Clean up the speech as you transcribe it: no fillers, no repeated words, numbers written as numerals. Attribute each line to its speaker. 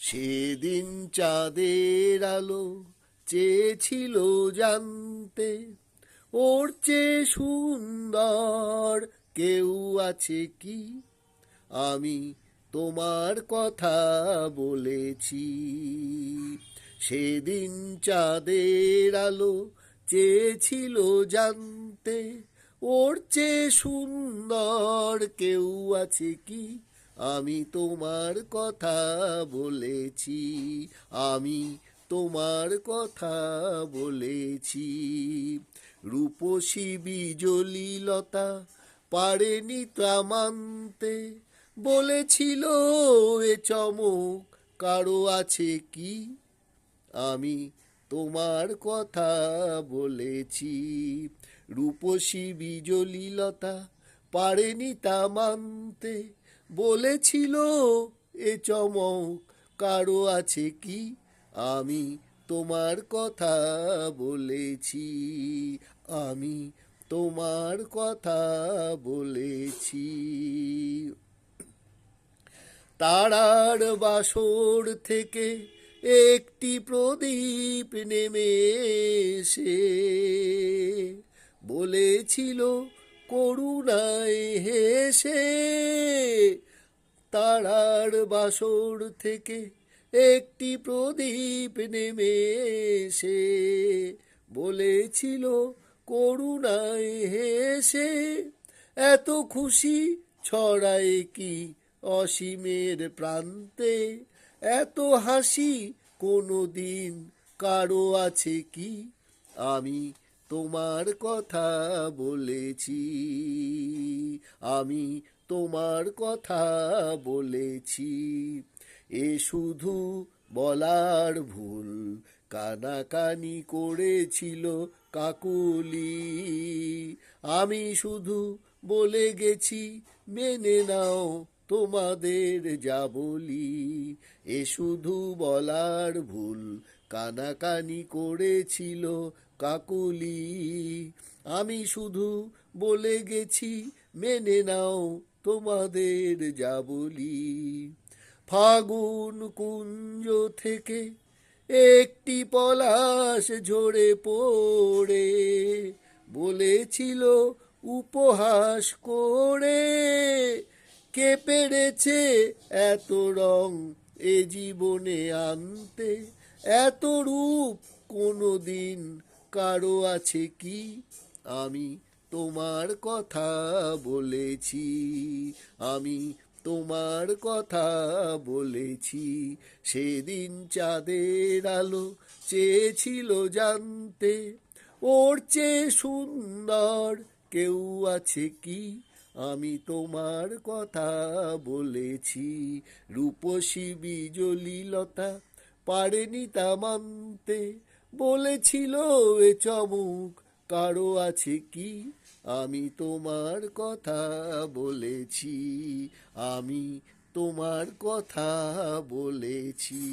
Speaker 1: সেদিন চাঁদের আলো চেয়েছিল জানতে, ওর চেয়ে সুন্দর কেউ আছে কি? আমি তোমার কথা বলেছি। সেদিন চাঁদের আলো চেয়েছিল জানতে, ওর চেয়ে সুন্দর কেউ আছে কি? আমি তোমার কথা বলেছি। আমি তোমার কথা বলেছি। রূপসী বিজলি লতা পারেনি তা মানতে, বলেছিল এ চমক কারো আছে কি? আমি তোমার কথা বলেছি। রূপসী বিজলি লতা পারেনি তা মানতে, বলেছিল এ চমক কারো আছে কি? আমি তোমার কথা বলেছি। আমি তোমার কথা বলেছি। তারার বাসর থেকে একটি প্রদীপ নেমে এসে বলেছিল করুণায় হেসে। তারার বাসর থেকে একটি প্রদীপ নেমে এসে বলেছিল করুণায় হেসে, এত খুশি ছড়ায় কি অসীমের প্রান্তে? এত হাসি কোনো দিন কারো আছে কি? আমি তোমার কথা বলেছি। আমি তোমার কথা বলেছি। এ শুধু বলার ভুল, কানাকানি করেছিল কাকুলি। আমি শুধু বলে গেছি মেনে নাও তোমাদের যা বলি। এ শুধু বলার ভুল, কানাকানি করেছিল কাকুলি। আমি শুধু বলে গেছি মেনে নাও তোমাদের যা বলি। ফাগুন কুঞ্জ থেকে একটি পলাশ ঝরে পড়ে বলেছিল উপহাস করে, কে পেরেছে এত রং এ জীবনে আনতে? এত রূপ কোনো দিন কারো আছে কি? আমি তোমার কথা বলেছি। আমি তোমার কথা বলেছি। সেদিন চাঁদের আলো চেয়েছিল জানতে, ওর চেয়ে সুন্দর কেউ আছে কি? আমি তোমার কথা বলেছি। রূপসী বিজলি লতা পারেনি তা মানতে, বলেছিল এ চমক কারো আছে কি? আমি তোমার কথা বলেছি। আমি তোমার কথা বলেছি।